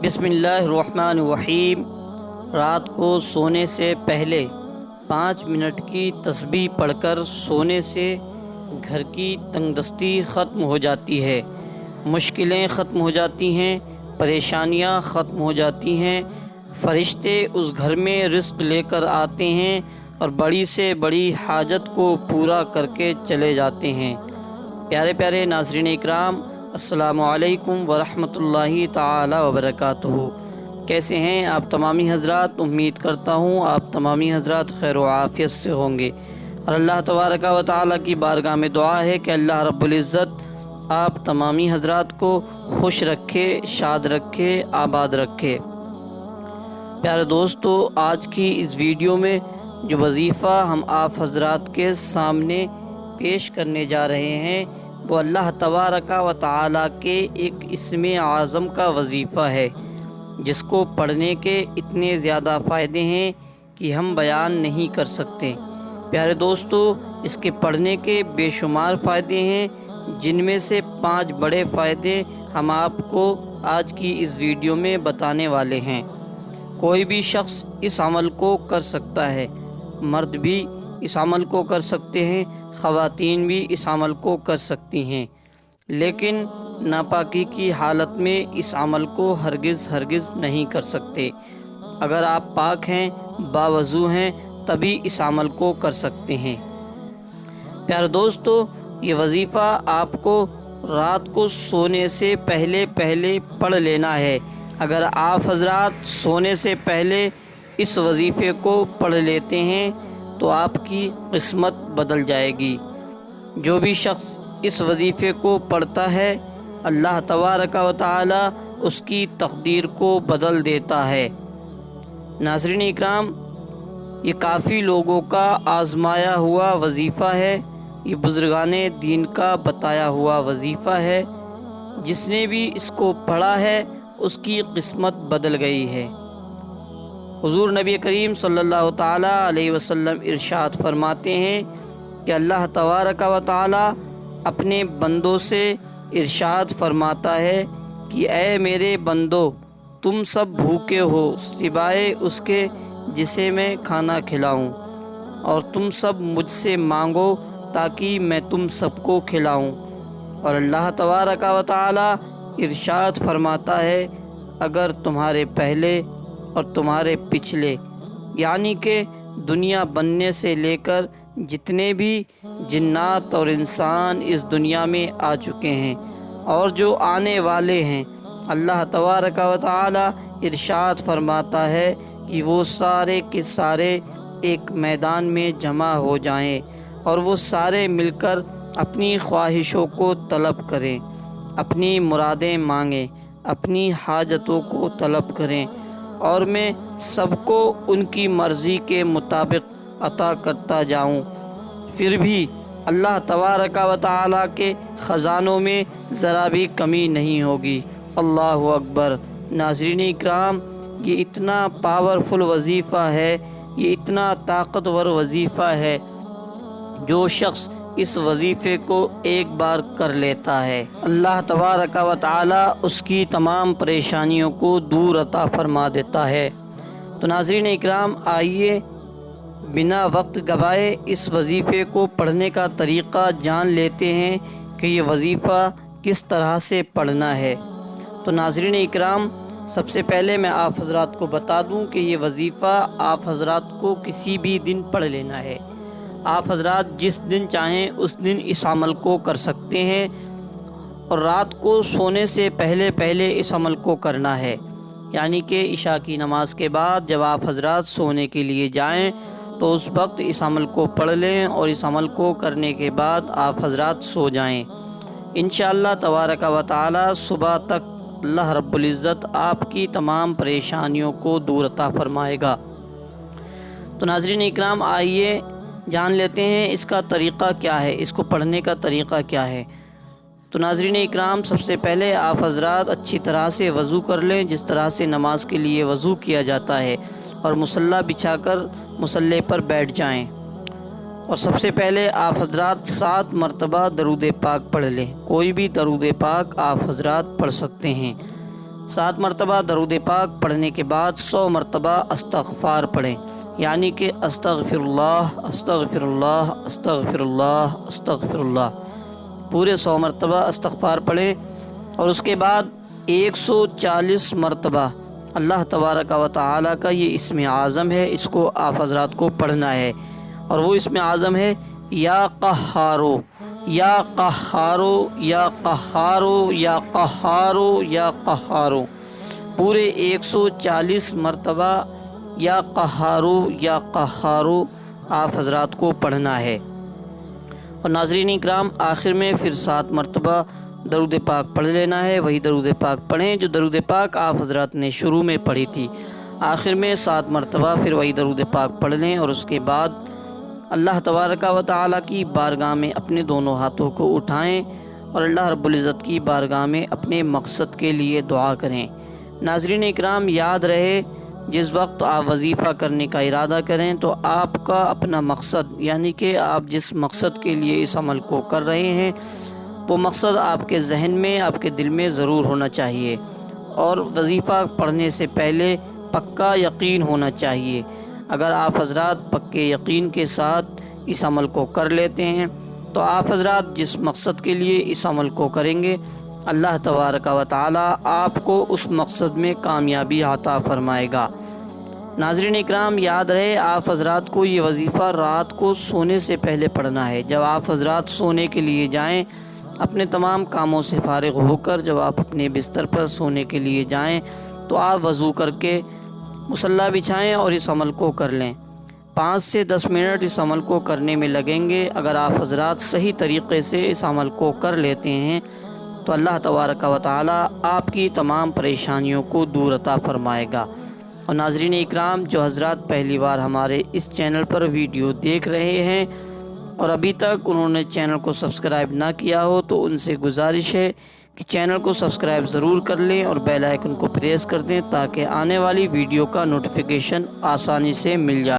बिस्मिल्लाहिर्रहमानिर्रहीम। रात को सोने से पहले 5 मिनट की तस्बीह पढ़कर सोने से घर की तंगदस्ती ख़त्म हो जाती है, मुश्किलें ख़त्म हो जाती हैं, परेशानियां ख़त्म हो जाती हैं। फ़रिश्ते उस घर में रिज़्क़ लेकर आते हैं और बड़ी से बड़ी हाजत को पूरा करके चले जाते हैं। प्यारे प्यारे नाज़रीन इकराम, अस्सलामु अलैकुम वरहमतुल्लाहि ताला वबरकातुहू। कैसे हैं आप तमामी हज़रात? उम्मीद करता हूँ आप तमामी हज़रात खैर व आफ़ियत से होंगे और अल्लाह तबारक व तआला की बारगाह में दुआ है कि अल्लाह रब्बुल इज़्ज़त आप तमामी हज़रात को खुश रखे, शाद रखे, आबाद रखे। प्यारे दोस्तों, आज की इस वीडियो में जो वजीफ़ा हम आप हज़रात के सामने पेश करने जा रहे हैं वो अल्लाह तबारक व तआला के एक इस्म आज़म का वजीफ़ा है, जिसको पढ़ने के इतने ज़्यादा फ़ायदे हैं कि हम बयान नहीं कर सकते। प्यारे दोस्तों, इसके पढ़ने के बेशुमार फ़ायदे हैं, जिनमें से 5 बड़े फ़ायदे हम आपको आज की इस वीडियो में बताने वाले हैं। कोई भी शख्स इस अमल को कर सकता है, मर्द भी इस अमल को कर सकते हैं, ख़वातीन भी इस अमल को कर सकती हैं, लेकिन नापाकी की हालत में इस अमल को हरगिज़ नहीं कर सकते। अगर आप पाक हैं, बावज़ू हैं, तभी इस अमल को कर सकते हैं। प्यारे दोस्तों, ये वजीफ़ा आपको रात को सोने से पहले पढ़ लेना है। अगर आप हज़रात सोने से पहले इस वजीफ़े को पढ़ लेते हैं तो आपकी किस्मत बदल जाएगी। जो भी शख्स इस वजीफ़े को पढ़ता है, अल्लाह तबारक व तआला उसकी तकदीर को बदल देता है। नाज़रीन इकराम, ये काफ़ी लोगों का आज़माया हुआ वजीफ़ा है, ये बुज़ुर्गाने दीन का बताया हुआ वजीफ़ा है। जिसने भी इसको पढ़ा है उसकी किस्मत बदल गई है। हुज़ूर नबी करीम सल्लल्लाहु ताला अलैहि वसल्लम इरशाद फरमाते हैं कि अल्लाह तबारक व तआला अपने बंदों से इरशाद फरमाता है कि ऐ मेरे बंदो, तुम सब भूखे हो सिवाय उसके जिसे मैं खाना खिलाऊं, और तुम सब मुझसे मांगो ताकि मैं तुम सबको खिलाऊं। और अल्लाह तबारक व तआला इरशाद फरमाता है, अगर तुम्हारे पहले और तुम्हारे पिछले, यानी कि दुनिया बनने से लेकर जितने भी जिन्नात और इंसान इस दुनिया में आ चुके हैं और जो आने वाले हैं, अल्लाह तबारक व तआला इरशाद फरमाता है कि वो सारे के सारे एक मैदान में जमा हो जाएं और वो सारे मिलकर अपनी ख्वाहिशों को तलब करें, अपनी मुरादें मांगें, अपनी हाजतों को तलब करें, और मैं सबको उनकी मर्ज़ी के मुताबिक अता करता जाऊं। फिर भी अल्लाह तबारक व तआला के ख़ज़ानों में ज़रा भी कमी नहीं होगी। अल्लाहु अकबर। नाज़रीन इकराम, ये इतना पावरफुल वजीफ़ा है, ये इतना ताकतवर वजीफ़ा है, जो शख्स इस वजीफ़े को एक बार कर लेता है, अल्लाह तबारक व तआला उसकी तमाम परेशानियों को दूर अता फरमा देता है। तो नाज़रीन इकराम, आइए बिना वक्त गवाए इस वजीफ़े को पढ़ने का तरीक़ा जान लेते हैं कि ये वजीफ़ा किस तरह से पढ़ना है। तो नाज़रीन इकराम, सबसे पहले मैं आप हज़रात को बता दूं कि ये वजीफ़ा आप हज़रात को किसी भी दिन पढ़ लेना है। आप हज़रात जिस दिन चाहें उस दिन इस अमल को कर सकते हैं, और रात को सोने से पहले इस अमल को करना है, यानी कि इशा की नमाज़ के बाद जब आप हज़रात सोने के लिए जाएं तो उस वक्त इस अमल को पढ़ लें और इस अमल को करने के बाद आप हज़रात सो जाएं। इंशाअल्लाह तबारक व तआला सुबह तक अल्लाह रब्बुल इज़्ज़त आपकी तमाम परेशानियों को दूर अता फरमाएगा। तो नाज़रीन इकराम, आइए जान लेते हैं इसका तरीक़ा क्या है, इसको पढ़ने का तरीक़ा क्या है। तो नाज़रीन इकराम, सबसे पहले आप हज़रात अच्छी तरह से वज़ू कर लें, जिस तरह से नमाज के लिए वज़ू किया जाता है, और मुसल्ला बिछाकर मुसल्ले पर बैठ जाएं। और सबसे पहले आप हज़रात 7 मरतबा दरूद पाक पढ़ लें। कोई भी दरूद पाक आप हज़रात पढ़ सकते हैं। 7 مرتبہ درود پاک پڑھنے کے بعد 100 مرتبہ استغفار پڑھیں، یعنی کہ استغفر اللہ استغفر اللہ استغفر اللہ استغفر اللہ، پورے 100 مرتبہ استغفار پڑھیں۔ اور اس کے بعد 140 مرتبہ اللہ تبارک و تعالی کا یہ اسم اعظم ہے، اس کو آپ حضرات کو پڑھنا ہے، اور وہ اسم اعظم ہے یا قہارو یا قہارو یا قہارو یا قہارو یا قہارو، پورے 140 مرتبہ یا قہارو آپ حضرات کو پڑھنا ہے۔ اور ناظرین اکرام، آخر میں پھر 7 مرتبہ درود پاک پڑھ لینا ہے، وہی درود پاک پڑھیں جو درود پاک آپ حضرات نے شروع میں پڑھی تھی۔ آخر میں 7 مرتبہ پھر وہی درود پاک پڑھ لیں، اور اس کے بعد اللہ تبارک و تعالیٰ کی بارگاہ میں اپنے دونوں ہاتھوں کو اٹھائیں اور اللہ رب العزت کی بارگاہ میں اپنے مقصد کے لیے دعا کریں۔ ناظرین اکرام، یاد رہے جس وقت آپ وظیفہ کرنے کا ارادہ کریں تو آپ کا اپنا مقصد، یعنی کہ آپ جس مقصد کے لیے اس عمل کو کر رہے ہیں وہ مقصد آپ کے ذہن میں، آپ کے دل میں ضرور ہونا چاہیے، اور وظیفہ پڑھنے سے پہلے پکا یقین ہونا چاہیے۔ اگر آپ حضرات پکے یقین کے ساتھ اس عمل کو کر لیتے ہیں تو آپ حضرات جس مقصد کے لیے اس عمل کو کریں گے اللہ تبارک و تعالی آپ کو اس مقصد میں کامیابی عطا فرمائے گا۔ ناظرین اکرام، یاد رہے آپ حضرات کو یہ وظیفہ رات کو سونے سے پہلے پڑھنا ہے۔ جب آپ حضرات سونے کے لیے جائیں، اپنے تمام کاموں سے فارغ ہو کر جب آپ اپنے بستر پر سونے کے لیے جائیں تو آپ وضو کر کے مصلی بچھائیں اور اس عمل کو کر لیں۔ 5 سے 10 منٹ اس عمل کو کرنے میں لگیں گے۔ اگر آپ حضرات صحیح طریقے سے اس عمل کو کر لیتے ہیں تو اللہ تبارک و تعالی آپ کی تمام پریشانیوں کو دور عطا فرمائے گا۔ اور ناظرین اکرام، جو حضرات پہلی بار ہمارے اس چینل پر ویڈیو دیکھ رہے ہیں اور ابھی تک انہوں نے چینل کو سبسکرائب نہ کیا ہو تو ان سے گزارش ہے کہ چینل کو سبسکرائب ضرور کر لیں اور بیل آئیکن کو پریس کر دیں تاکہ آنے والی ویڈیو کا نوٹیفیکیشن آسانی سے مل جائے۔